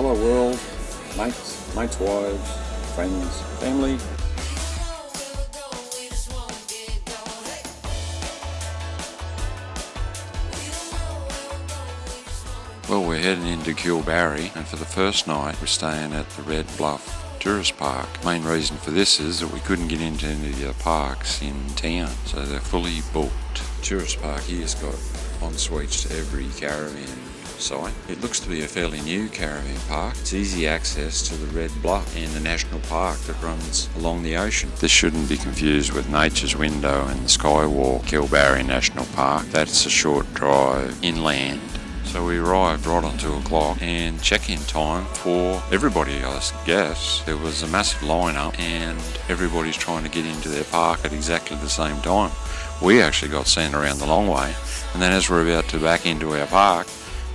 Hello world, mates, wives, friends, family. Well, we're heading into Kalbarri, and for the first night we're staying at the Red Bluff Tourist Park. Main reason for this is that we couldn't get into any of the parks in town, so they're fully booked. The tourist park here's got en-suites to every caravan site. It looks to be a fairly new caravan park. It's easy access to the Red Bluff and the national park that runs along the ocean. This shouldn't be confused with Nature's Window and the Skywalk, Kalbarri National Park. That's a short drive inland. So we arrived right on 2 o'clock, and check-in time for everybody, I guess. There was a massive line-up and everybody's trying to get into their park at exactly the same time. We actually got sent around the long way, and then as we're about to back into our park,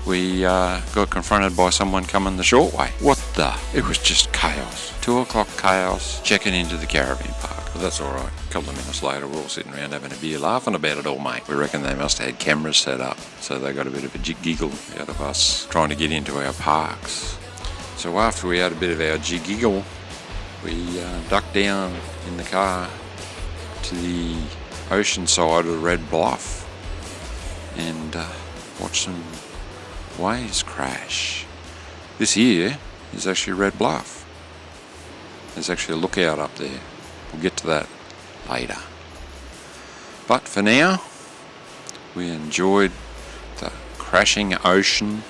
we got confronted by someone coming the short way. What the? It was just chaos. 2 o'clock chaos, checking into the caravan park. But that's alright. A couple of minutes later, we're all sitting around having a beer, laughing about it all, mate. We reckon they must have had cameras set up, so they got a bit of a giggle out of us trying to get into our parks. So after we had a bit of our giggle, we ducked down in the car to the ocean side of the Red Bluff and watched some waves crash. This here is actually Red Bluff. There's actually a lookout up there. We'll get to that later. But for now, we enjoyed the crashing ocean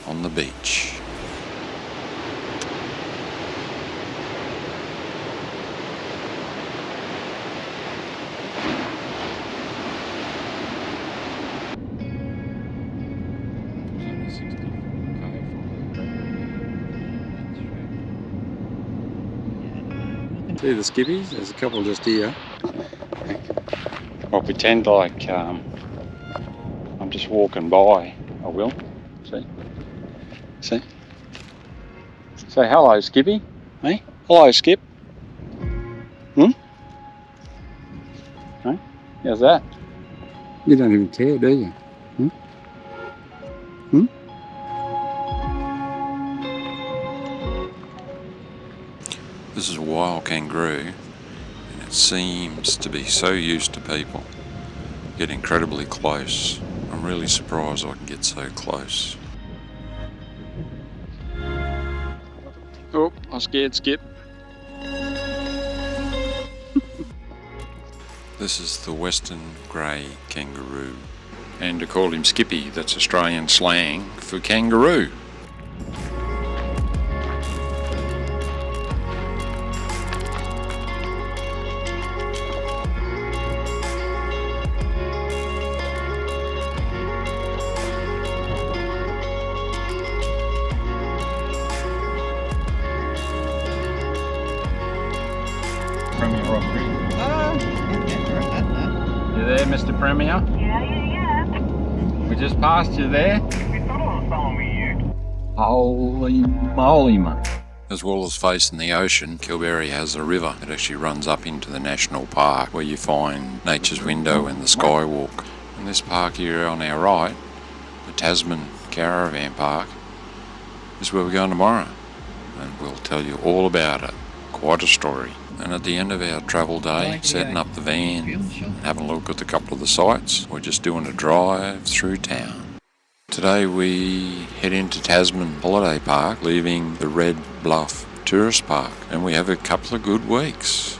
on the beach. See the skippies? There's a couple just here. I'll pretend like I'm just walking by. I will. See? See? Say hello, Skippy. Hey? Hello, Skip. Hey? How's that? You don't even care, do you? This is a wild kangaroo, and it seems to be so used to people. Get incredibly close. I'm really surprised I can get so close. Oh, I scared Skip. This is the western grey kangaroo. And to call him Skippy, that's Australian slang for kangaroo. You there, Mr. Premier? Yeah. We just passed you there. We thought I was following you. Holy moly, mate. As well as facing the ocean, Kalbarri has a river that actually runs up into the national park where you find Nature's Window and the Skywalk. And this park here on our right, the Tasman Caravan Park, is where we're going tomorrow. And we'll tell you all about it. Quite a story. And at the end of our travel day, setting up the van and having a look at a couple of the sites, we're just doing a drive through town. Today we head into Tasman Holiday Park, leaving the Red Bluff Tourist Park, and we have a couple of good weeks.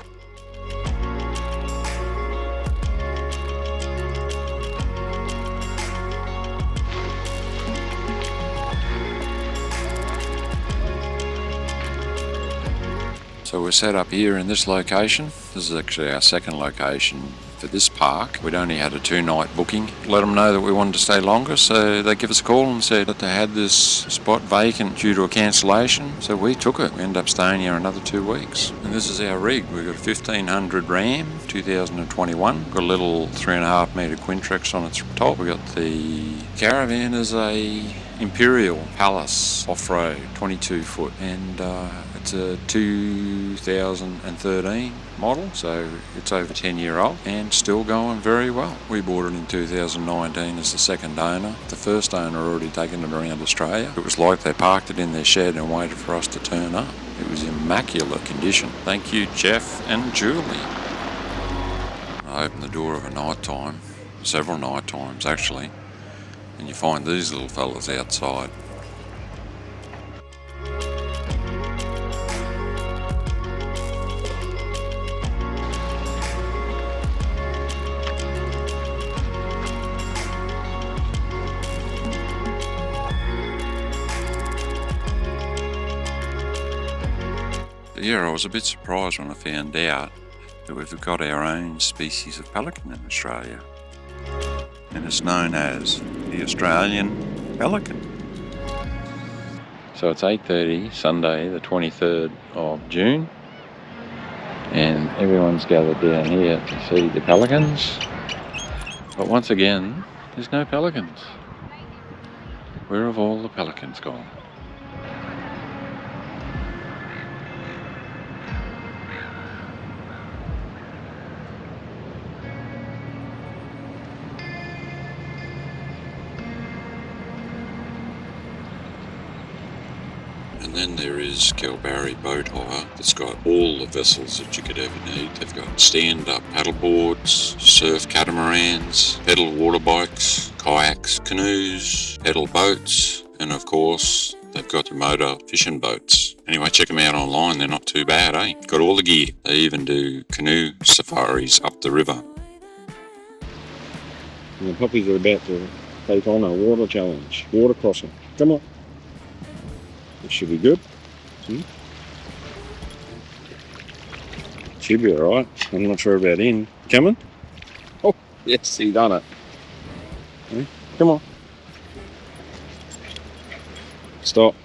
So we're set up here in this location. This is actually our second location for this park. We'd only had a 2-night booking. Let them know that we wanted to stay longer, so they give us a call and said that they had this spot vacant due to a cancellation. So we took it. We ended up staying here another 2 weeks. And this is our rig. We've got a 1500 Ram 2021. Got a little 3.5 metre Quintrex on its top. We've got the caravan as a Imperial Palace off-road 22 foot, and it's a 2013 model, so it's over 10-year-old and still going very well. We bought it in 2019 as the second owner. The first owner already taken it around Australia. It was like they parked it in their shed and waited for us to turn up. It was immaculate condition. Thank you, Jeff and Julie. I opened the door of a night time, several night times actually, and you find these little fellas outside. Yeah, I was a bit surprised when I found out that we've got our own species of pelican in Australia, and it's known as the Australian pelican. So it's 8:30, Sunday the 23rd of June, and everyone's gathered down here to see the pelicans, but once again there's no pelicans. Where have all the pelicans gone? And then there is Kalbarri Boat Hire that's got all the vessels that you could ever need. They've got stand-up paddle boards, surf catamarans, pedal water bikes, kayaks, canoes, pedal boats, and of course they've got the motor fishing boats. Anyway, check them out online, they're not too bad, eh? Got all the gear. They even do canoe safaris up the river. And the puppies are about to take on a water challenge, water crossing. Come on. It should be good. Should be alright. I'm not sure about in. Coming? Oh, yes, he done it. Come on. Stop.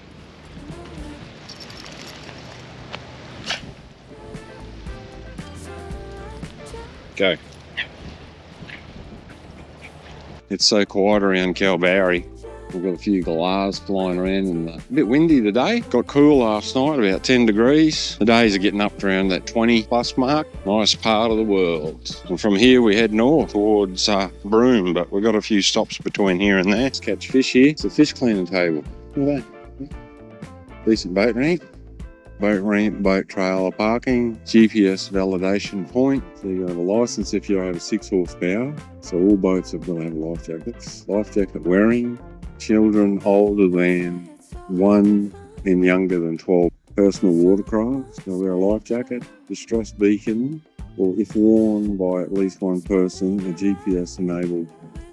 Go. It's so quiet around Kalbarri. We've got a few galahs flying around and a bit windy today. Got cool last night, about 10 degrees. The days are getting up to around that 20 plus mark. Nice part of the world. And from here we head north towards Broome, but we've got a few stops between here and there. Let's catch fish here. It's a fish cleaning table. Look at that. Decent boat ramp. Boat ramp, boat trailer parking, GPS validation point. So you have a licence if you're over 6 horsepower. So all boats have got to have life jackets. Life jacket wearing. Children older than 1 and younger than 12. Personal watercraft, they'll wear a life jacket, distress beacon, or if worn by at least one person, a GPS-enabled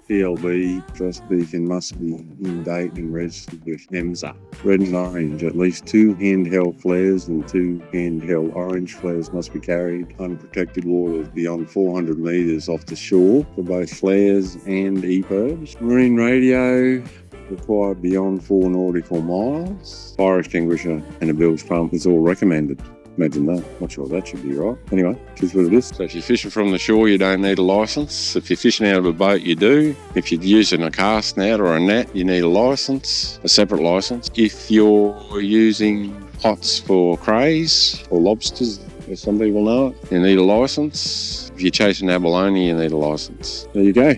PLB distress beacon must be in date and registered with NEMSA. Red and orange, at least 2 handheld flares and 2 handheld orange flares must be carried. Unprotected waters beyond 400 metres off the shore for both flares and EPIRBs. Marine radio required beyond 4 nautical miles. Fire extinguisher and a bilge pump is all recommended. Imagine that. Not sure that should be right. Anyway, here's what it is. So if you're fishing from the shore, you don't need a licence. If you're fishing out of a boat, you do. If you're using a cast net or a net, you need a licence, a separate licence. If you're using pots for crays or lobsters, as some people know it, you need a licence. If you're chasing abalone, you need a licence. There you go.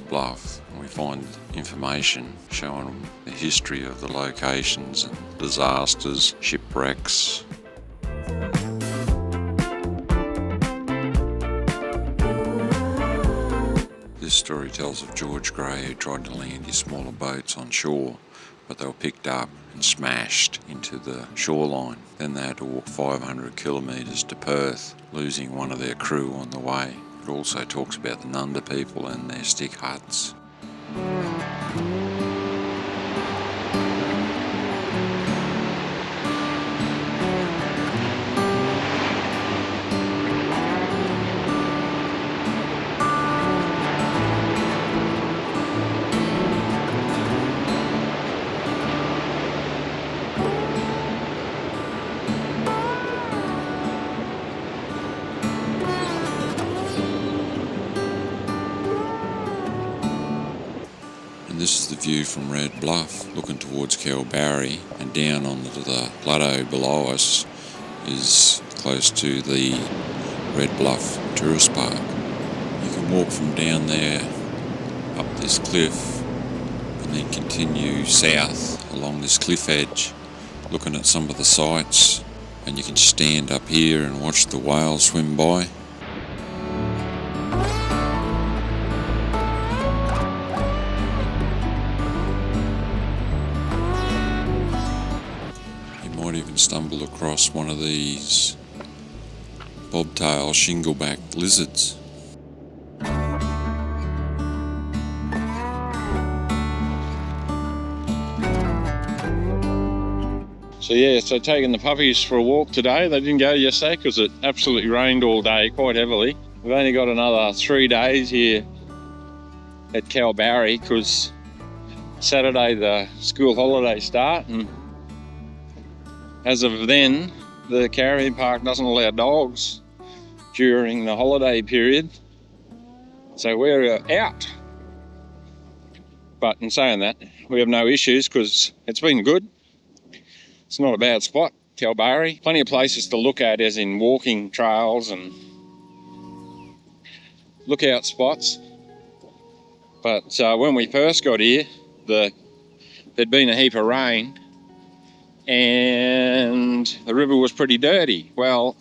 Bluff, and we find information showing the history of the locations and disasters, shipwrecks. This story tells of George Gray, who tried to land his smaller boats on shore, but they were picked up and smashed into the shoreline. Then they had to walk 500 kilometres to Perth, losing one of their crew on the way. It also talks about the Nunda people and their stick huts. And this is the view from Red Bluff, looking towards Kalbarri, and down onto the plateau below us is close to the Red Bluff Tourist Park. You can walk from down there up this cliff and then continue south along this cliff edge, looking at some of the sights, and you can stand up here and watch the whales swim by. Might even stumble across one of these bobtail shingleback lizards. So taking the puppies for a walk today. They didn't go yesterday because it absolutely rained all day, quite heavily. We've only got another 3 days here at Kalbarri because Saturday the school holidays start, and as of then, the caravan park doesn't allow dogs during the holiday period, so we're out. But in saying that, we have no issues because it's been good. It's not a bad spot, Kalbarri. Plenty of places to look at, as in walking trails and lookout spots. But when we first got here, there'd been a heap of rain, and the river was pretty dirty. Well,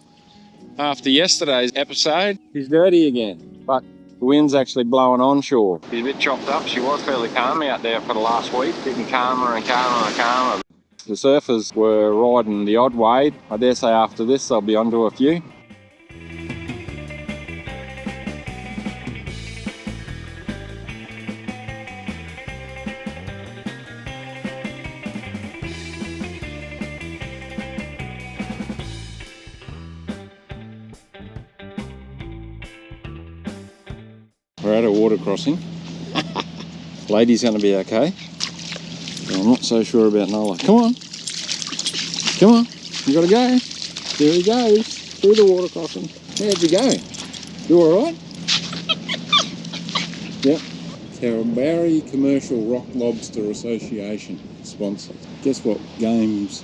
after yesterday's episode, it's dirty again, but the wind's actually blowing onshore. She's a bit chopped up. She was fairly calm out there for the last week, getting calmer and calmer and calmer. The surfers were riding the odd wave. I dare say after this they'll be onto a few. We're at a water crossing. Lady's going to be okay. But I'm not so sure about Nola. Come on. Come on. You got to go. There he goes. Through the water crossing. How'd you go? You alright? Yep. Kalbarri Commercial Rock Lobster Association sponsor. Guess what games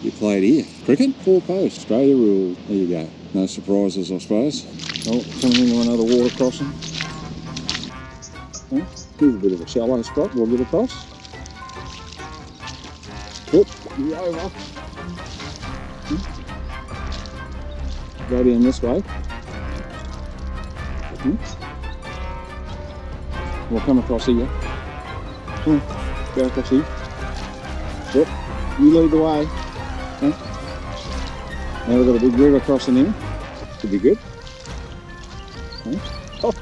you played here? Cricket? 4 posts. Australia rule. There you go. No surprises, I suppose. Oh, coming into another water crossing. Here's a bit of a shallow spot. We'll get across. Whoop, you're over. Go down this way. We'll come across here. Come on, go across here. Yep, you lead the way. Now we've got a big river crossing here. Should be good. Oh.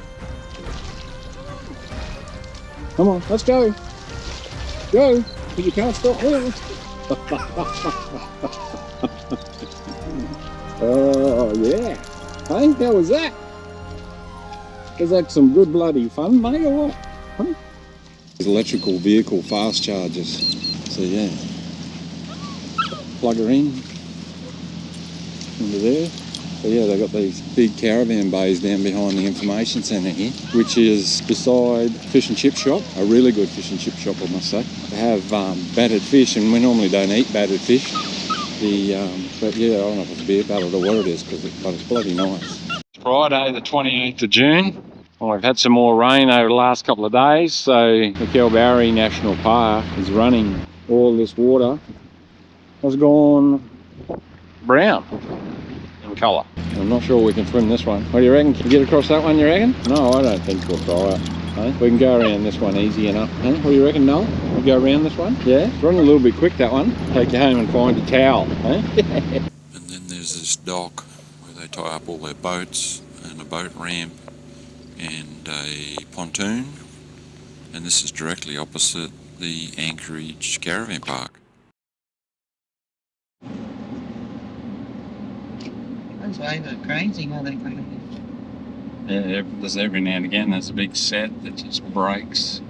Come on, let's go. Go, because you can't stop now. Oh, yeah. Hey, how was that? Was that some good bloody fun, mate, or what? Huh? Electrical vehicle fast chargers. So, yeah. Plug her in. Into there. So, yeah, they've got these big caravan bays down behind the information centre here, which is beside fish and chip shop. A really good fish and chip shop, I must say. They have battered fish, and we normally don't eat battered fish. But yeah, I don't know if it's beer battered or what it is, but it's bloody nice. It's Friday, the 28th of June. Well, we've had some more rain over the last couple of days, so the Kalbarri National Park is running. All this water has gone brown in colour. I'm not sure we can swim this one. What do you reckon? Can we get across that one, you reckon? No, I don't think we'll try it. Hey? We can go around this one easy enough. Hey? What do you reckon, Noel? We go around this one? Yeah? It's running a little bit quick, that one. Take you home and find a towel. Hey? And then there's this dock where they tie up all their boats, and a boat ramp and a pontoon. And this is directly opposite the Anchorage Caravan Park. Those waves are crazy how they come in. Yeah, there's every now and again there's a big set that just breaks.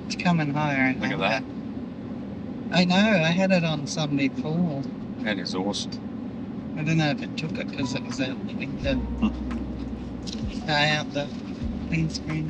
It's coming higher. Look at that. I know, I had it on some before. That is awesome. I don't know if it took it because it was out the window. Out the windscreen.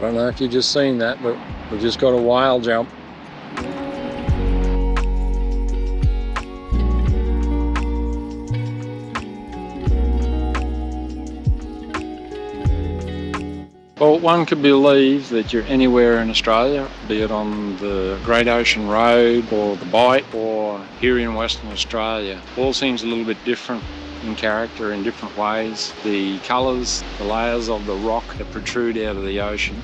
don't know if you've just seen that, but we've just got a whale jump. Well, one could believe that you're anywhere in Australia, be it on the Great Ocean Road or the Bight or here in Western Australia. All seems a little bit different in character in different ways. The colours, the layers of the rock that protrude out of the ocean.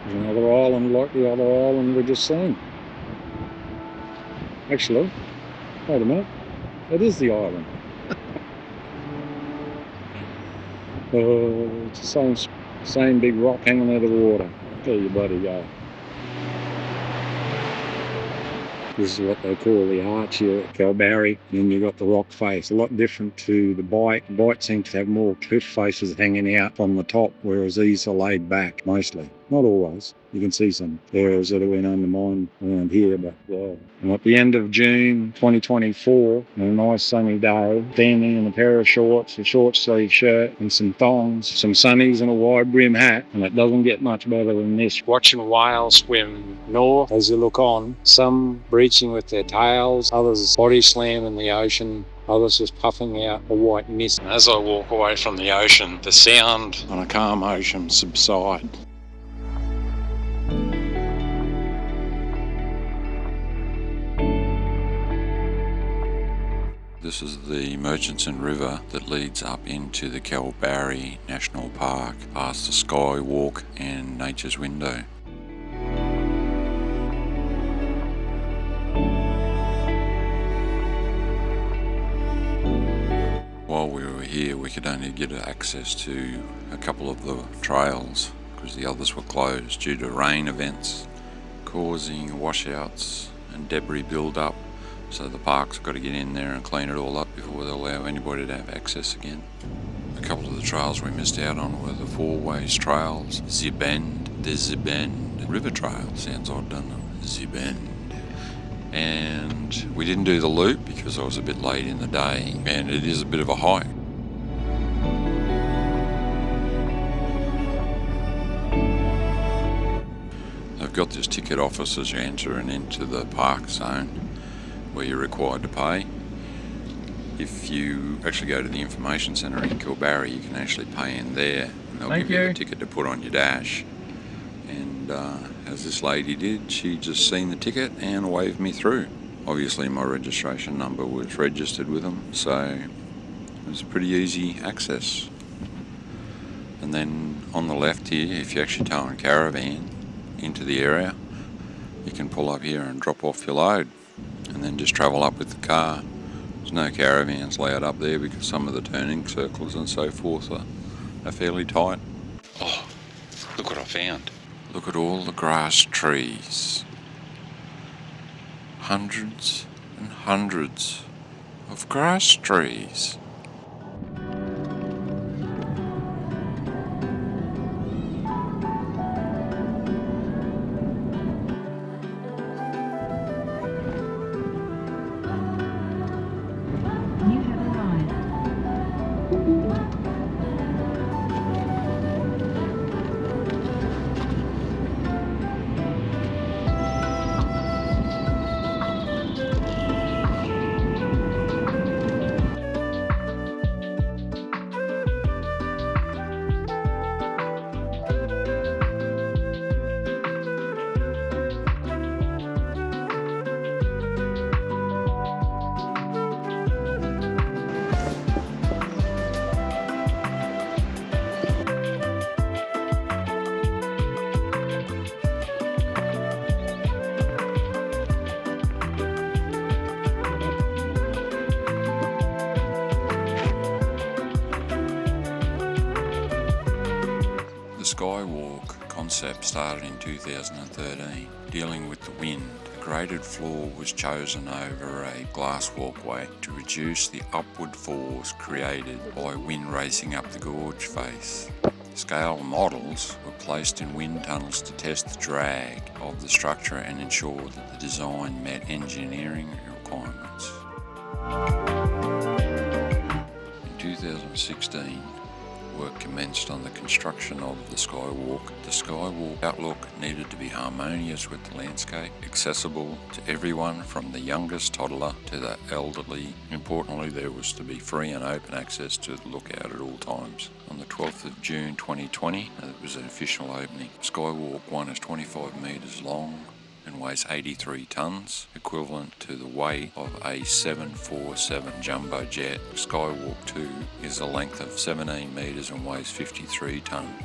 There's another island like the other island we just seen. Actually, wait a minute, that is the island. It's the same big rock hanging out of the water. There you bloody go. This is what they call the arch here at Kalbarri. And then you've got the rock face, a lot different to the Bight. The Bight seems to have more cliff faces hanging out from the top, whereas these are laid back mostly. Not always. You can see some areas that have been undermined around here, but yeah. And at the end of June 2024, on a nice sunny day, standing in a pair of shorts, a short sleeve shirt and some thongs, some sunnies and a wide brim hat, and it doesn't get much better than this. Watching whales swim north as you look on, some breaching with their tails, others body slam in the ocean, others just puffing out a white mist. And as I walk away from the ocean, the sound on a calm ocean subsides. This is the Murchison River that leads up into the Kalbarri National Park, past the Skywalk and Nature's Window. While we were here, we could only get access to a couple of the trails because the others were closed due to rain events causing washouts and debris build-up. So the park's got to get in there and clean it all up before they allow anybody to have access again. A couple of the trails we missed out on were the four-ways trails, Zibend, the Zibend River Trail. Sounds odd, doesn't it? Zibend. And we didn't do the loop because I was a bit late in the day, and it is a bit of a hike. They've got this ticket office as you enter and into the park zone, where you're required to pay. If you actually go to the information centre in Kalbarri, you can actually pay in there, and they'll give you a ticket to put on your dash. And as this lady did, she just seen the ticket and waved me through. Obviously my registration number was registered with them, so it was pretty easy access. And then on the left here, if you actually tow a caravan into the area, you can pull up here and drop off your load and then just travel up with the car. There's no caravans allowed up there because some of the turning circles and so forth are fairly tight. Oh, look what I found. Look at all the grass trees. Hundreds and hundreds of grass trees. Skywalk concept started in 2013, dealing with the wind. A graded floor was chosen over a glass walkway to reduce the upward force created by wind racing up the gorge face. Scale models were placed in wind tunnels to test the drag of the structure and ensure that the design met engineering requirements. In 2016, work commenced on the construction of the Skywalk. The Skywalk outlook needed to be harmonious with the landscape, accessible to everyone from the youngest toddler to the elderly. Importantly, there was to be free and open access to the lookout at all times. On the 12th of June 2020, it was an official opening. Skywalk 1 is 25 metres long and weighs 83 tonnes, equivalent to the weight of a 747 jumbo jet. Skywalk 2 is a length of 17 metres and weighs 53 tonnes.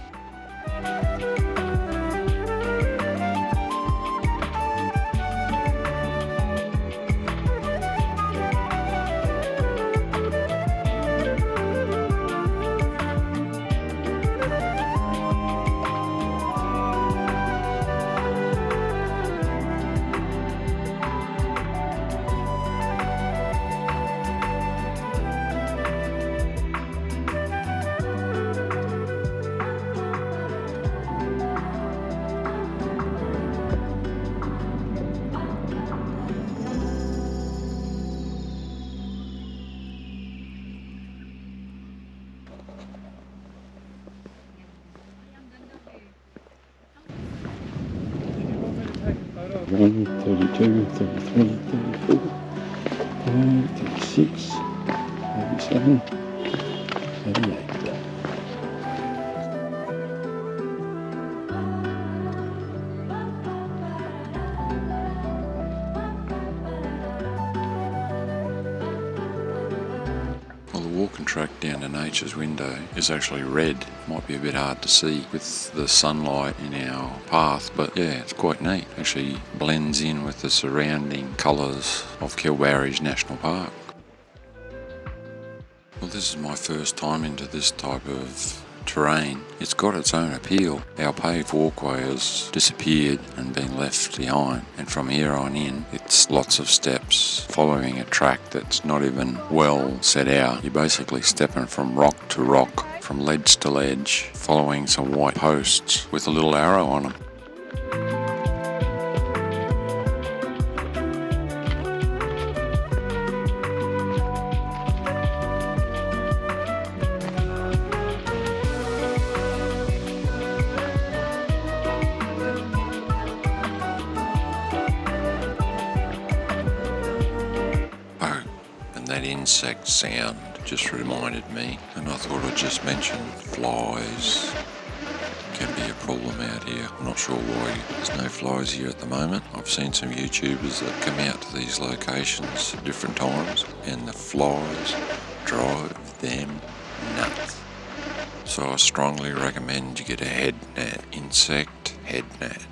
One, 32, 33, 34, 36, 37, 38. Well, the walking track down to Nature's Window is actually red. Might be a bit hard to see with the sunlight in our path, but yeah, it's quite neat. Actually blends in with the surrounding colours of Kalbarri's National Park. Well, this is my first time into this type of terrain. It's got its own appeal. Our paved walkway has disappeared and been left behind, and from here on in it's lots of steps following a track that's not even well set out. You're basically stepping from rock to rock, from ledge to ledge, following some white posts with a little arrow on them. That insect sound just reminded me, and I thought I'd just mention flies can be a problem out here. I'm not sure why there's no flies here at the moment. I've seen some YouTubers that come out to these locations at different times, and the flies drive them nuts. So I strongly recommend you get a head net, insect head net.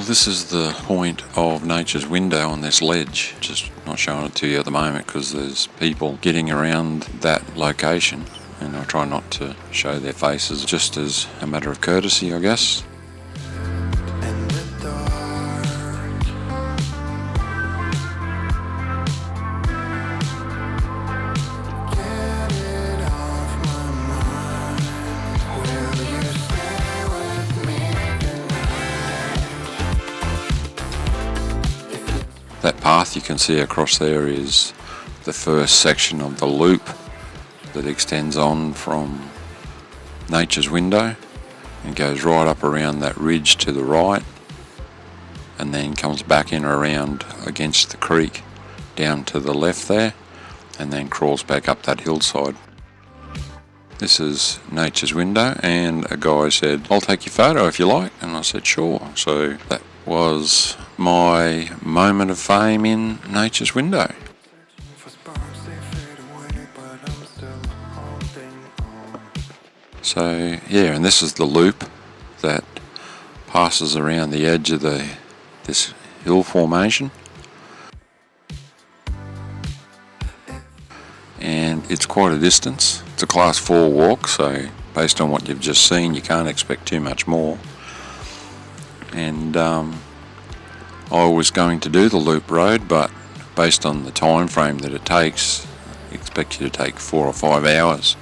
this is the point of nature's window on this ledge. Just not showing it to you at the moment because there's people getting around that location, and I try not to show their faces just as a matter of courtesy, I guess. That path you can see across there is the first section of the loop that extends on from nature's window and goes right up around that ridge to the right, and then comes back in around against the creek down to the left there, and then crawls back up that hillside. This is nature's window, and a guy said, "I'll take your photo if you like," and I said sure. So that was my moment of fame in nature's window. So yeah, and this is the loop that passes around the edge of this hill formation, and it's quite a distance. It's a class 4 walk, so based on what you've just seen you can't expect too much more. And I was going to do the loop road, but based on the time frame that it takes, I expect you to take 4 or 5 hours.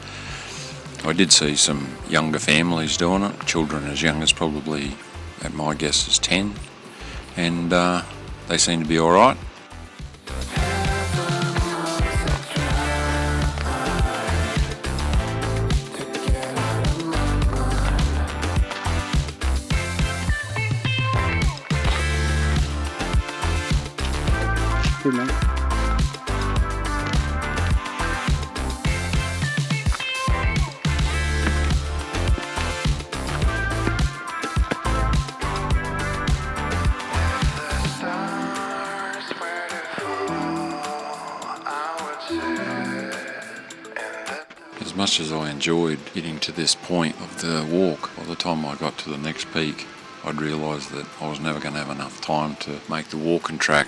I did see some younger families doing it, children as young as probably, at my guess, is 10, and they seem to be alright. Good man. As much as I enjoyed getting to this point of the walk, by the time I got to the next peak, I'd realised that I was never going to have enough time to make the walking track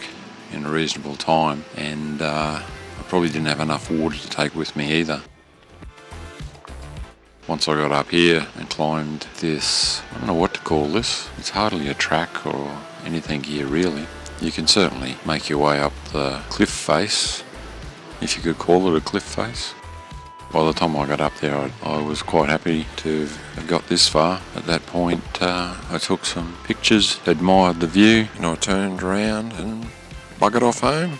in a reasonable time, and I probably didn't have enough water to take with me either. Once I got up here and climbed this, I don't know what to call this, it's hardly a track or anything here really. You can certainly make your way up the cliff face, if you could call it a cliff face. By the time I got up there, I was quite happy to have got this far. At that point, I took some pictures, admired the view, and I turned around and buggered off home.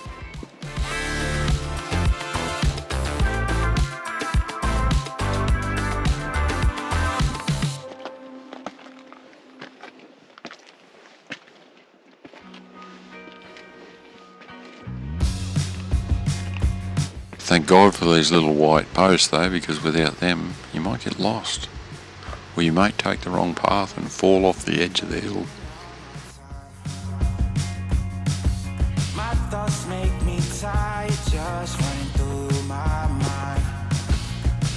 Thank God for these little white posts though, because without them you might get lost, or you might take the wrong path and fall off the edge of the hill. My thoughts make me tired, just running through my mind.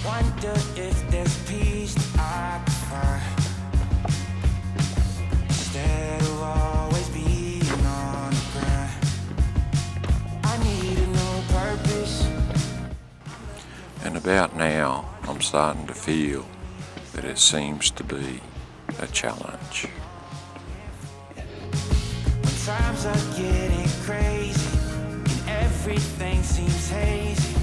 Wonder if there's peace that I could find, instead of always being on the grind. I need a new purpose. And about now, I'm starting to feel that it seems to be a challenge. When times are getting crazy and everything seems hazy,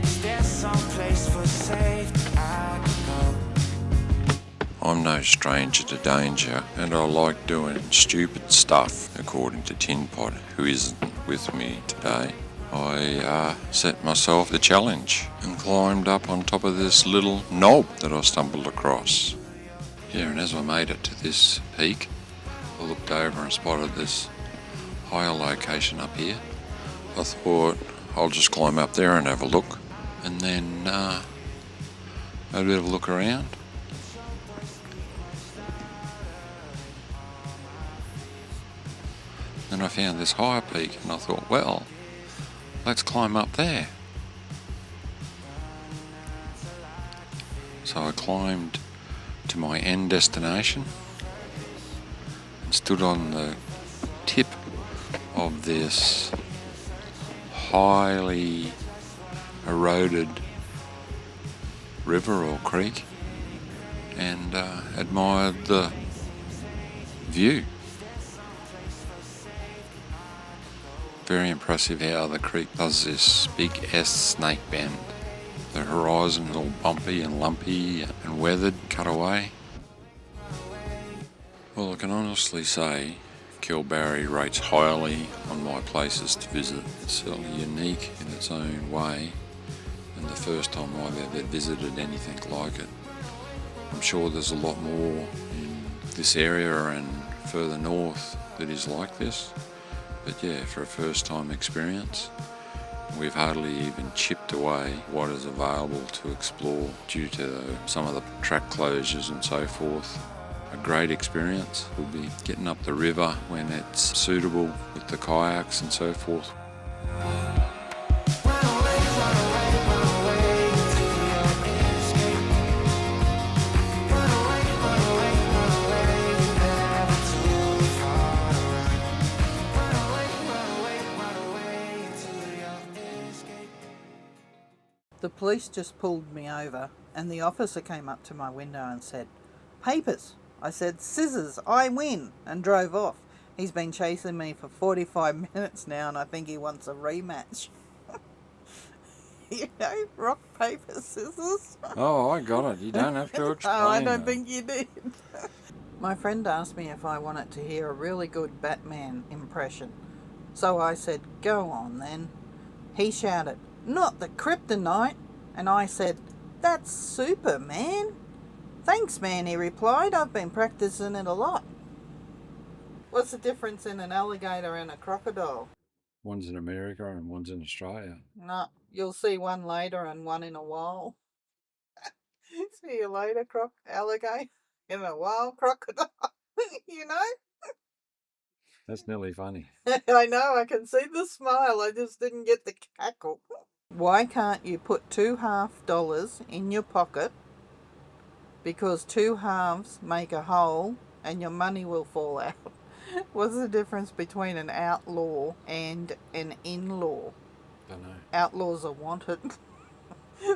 is there some place for safety I can go? I'm no stranger to danger, and I like doing stupid stuff, according to Tin Pot, who isn't with me today. I set myself the challenge and climbed up on top of this little knob that I stumbled across. Yeah, and as I made it to this peak, I looked over and spotted this higher location up here. I thought I'll just climb up there and have a look, and then have a bit of a look around. Then I found this higher peak and I thought, well, let's climb up there. So I climbed to my end destination and stood on the tip of this highly eroded river or creek and admired the view. Very impressive how the creek does this big S snake bend. The horizon's all bumpy and lumpy and weathered, cut away. Well, I can honestly say Kalbarri rates highly on my places to visit. It's certainly unique in its own way, and the first time I've ever visited anything like it. I'm sure there's a lot more in this area and further north that is like this, but yeah, for a first time experience, we've hardly even chipped away what is available to explore due to some of the track closures and so forth. A great experience will be getting up the river when it's suitable with the kayaks and so forth. The police just pulled me over and the officer came up to my window and said, "Papers." I said, "Scissors, I win," and drove off. He's been chasing me for 45 minutes now and I think he wants a rematch. You know, rock, paper, scissors. Oh, I got it. You don't have to explain. Oh, I don't think you did. My friend asked me if I wanted to hear a really good Batman impression. So I said, "Go on then." He shouted, "Not the kryptonite." And I said, "That's Superman." "Thanks, man," he replied. "I've been practicing it a lot." What's the difference in an alligator and a crocodile? One's in America and one's in Australia. No, you'll see one later and one in a while. See you later, alligator. In a while, crocodile. You know? That's nearly funny. I know, I can see the smile. I just didn't get the cackle. Why can't you put $2 in your pocket? Because 2 halves make a whole and your money will fall out. What's the difference between an outlaw and an in-law? Don't know. Outlaws are wanted.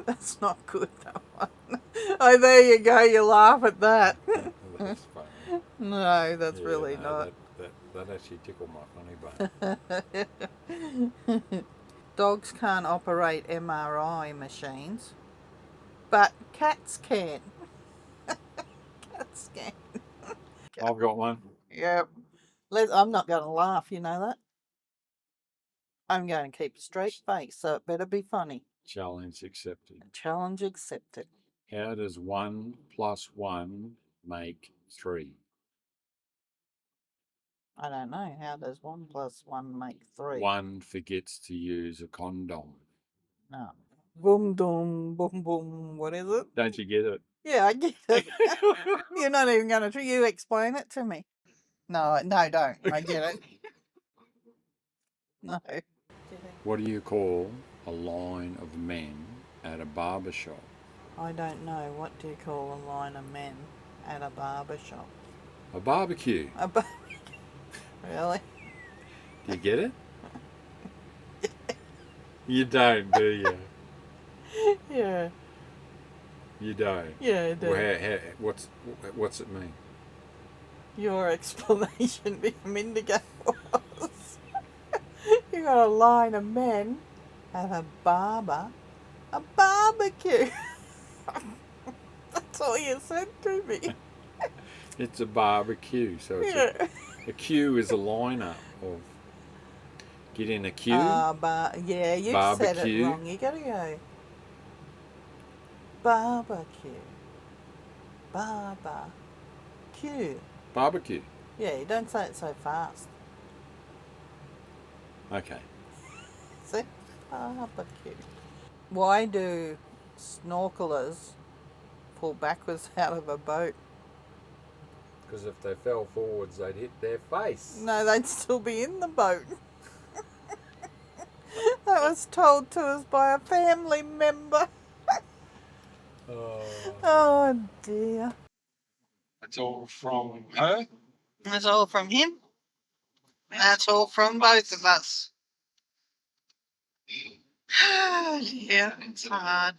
That's not good, that one. Oh, there you go. You laugh at that. That's funny. No, that's Yeah, really no, not. That actually tickled my funny bone. Dogs can't operate MRI machines, but cats can. Cats can. I've got one. Yep. I'm not going to laugh, you know that? I'm going to keep a straight face, so it better be funny. Challenge accepted. Challenge accepted. How does 1 + 1 make 3? I don't know. How does 1 + 1 make 3? 1 forgets to use a condom. No. Boom, boom, boom, boom. What is it? Don't you get it? Yeah, I get it. You're not even going to. You explain it to me. No, don't. I get it. No. What do you call a line of men at a barber shop? I don't know. What do you call a line of men at a barber shop? A barbecue. Really? Do you get it? You don't, do you? Yeah. You don't. Yeah, I do. Well, what's it mean? Your explanation a minute ago was you got a line of men at a barbecue. That's all you said to me. It's a barbecue, so it's Yeah. a queue is a lineup of get in a queue. Yeah, you said it Barbecue. wrong. You gotta go. Barbecue. Barbecue. Yeah, you don't say it so fast. Okay. See? Barbecue. Why do snorkelers fall backwards out of a boat? Because if they fell forwards, they'd hit their face. No, they'd still be in the boat. That was told to us by a family member. Oh dear. That's all from her. That's all from him. That's all from both of us. Yeah, it's hard.